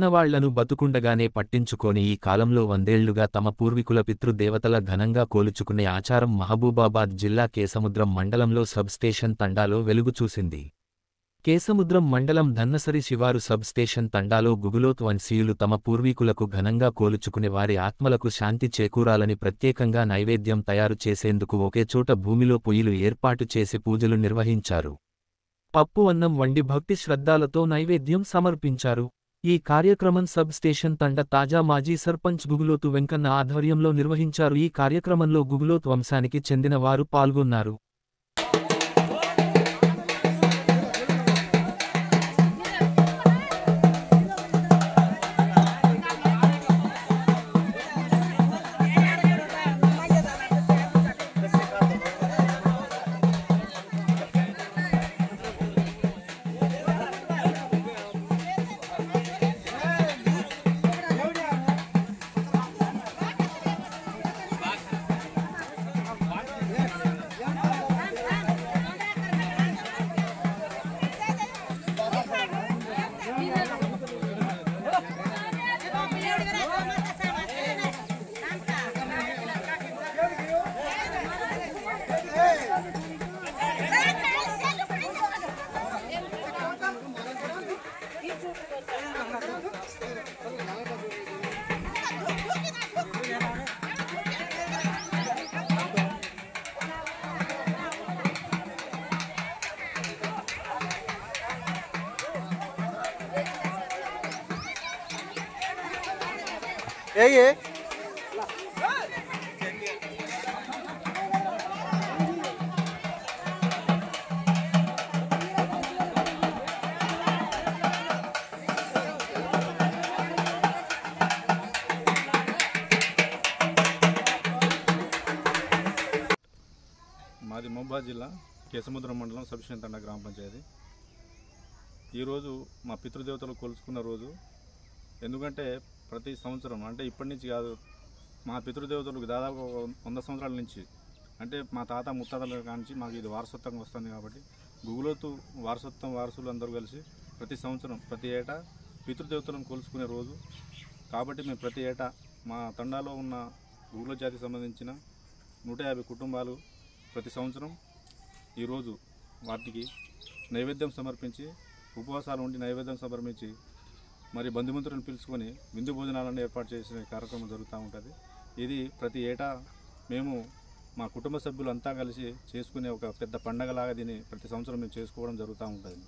కన్నవాళ్లను బతుకుండగానే పట్టించుకోని ఈ కాలంలో వందేళ్లుగా తమ పూర్వీకుల పితృదేవతల ఘనంగా కోలుచుకునే ఆచారం మహబూబాబాద్ జిల్లా కేసముద్రం మండలంలో సబ్స్టేషన్ తండాలో వెలుగుచూసింది. కేసముద్రం మండలం ధన్నసరి శివారు సబ్స్టేషన్ తండాలో గుగులోత్ వంశీయులు తమ పూర్వీకులకు ఘనంగా కోలుచుకునే వారి ఆత్మలకు శాంతి చేకూరాలని ప్రత్యేకంగా నైవేద్యం తయారు చేసేందుకు ఒకేచోట భూమిలో పొయ్యిలు ఏర్పాటు చేసి పూజలు నిర్వహించారు. పప్పు అన్నం వండి భక్తి శ్రద్ధలతో నైవేద్యం సమర్పించారు. ఈ కార్యక్రమం సబ్ స్టేషన్ తండ తాజా మాజీ సర్పంచ్ గుగులోతు వెంకన్న ఆధ్వర్యంలో నిర్వహించారు. ఈ కార్యక్రమంలో గుగులోత్ వంశానికి చెందిన వారు పాల్గొన్నారు. మాది మహబూబాబాద్ జిల్లా కేసముద్రం మండలం సబ్స్టేషన్ తండా గ్రామ పంచాయతీ. ఈరోజు మా పితృదేవతలు కొలుచుకున్న రోజు. ఎందుకంటే ప్రతి సంవత్సరం అంటే ఇప్పటి నుంచి కాదు, మా పితృదేవతలకు దాదాపు 100 సంవత్సరాల నుంచి, అంటే మా తాత ముత్తాతల కాంచి మాకు ఇది వారసత్వంగా వస్తుంది. కాబట్టి గుగులోతు వారసులు అందరూ కలిసి ప్రతి సంవత్సరం ప్రతి ఏటా పితృదేవతలను కొలుచుకునే రోజు. కాబట్టి మేము ప్రతి ఏటా మా తండాలో ఉన్న గుగులో జాతికి సంబంధించిన 150 కుటుంబాలు ప్రతి సంవత్సరం ఈరోజు వాటికి నైవేద్యం సమర్పించి, ఉపవాసాలు ఉండి నైవేద్యం సమర్పించి, మరి బంధుమిత్రులను పిలుచుకొని విందు భోజనాలను ఏర్పాటు చేసే కార్యక్రమం జరుగుతూ ఉంటుంది. ఇది ప్రతి ఏటా మేము మా కుటుంబ సభ్యులు అంతా కలిసి చేసుకునే ఒక పెద్ద పండగలాగా దీన్ని ప్రతి సంవత్సరం మేము చేసుకోవడం జరుగుతూ ఉంటుంది.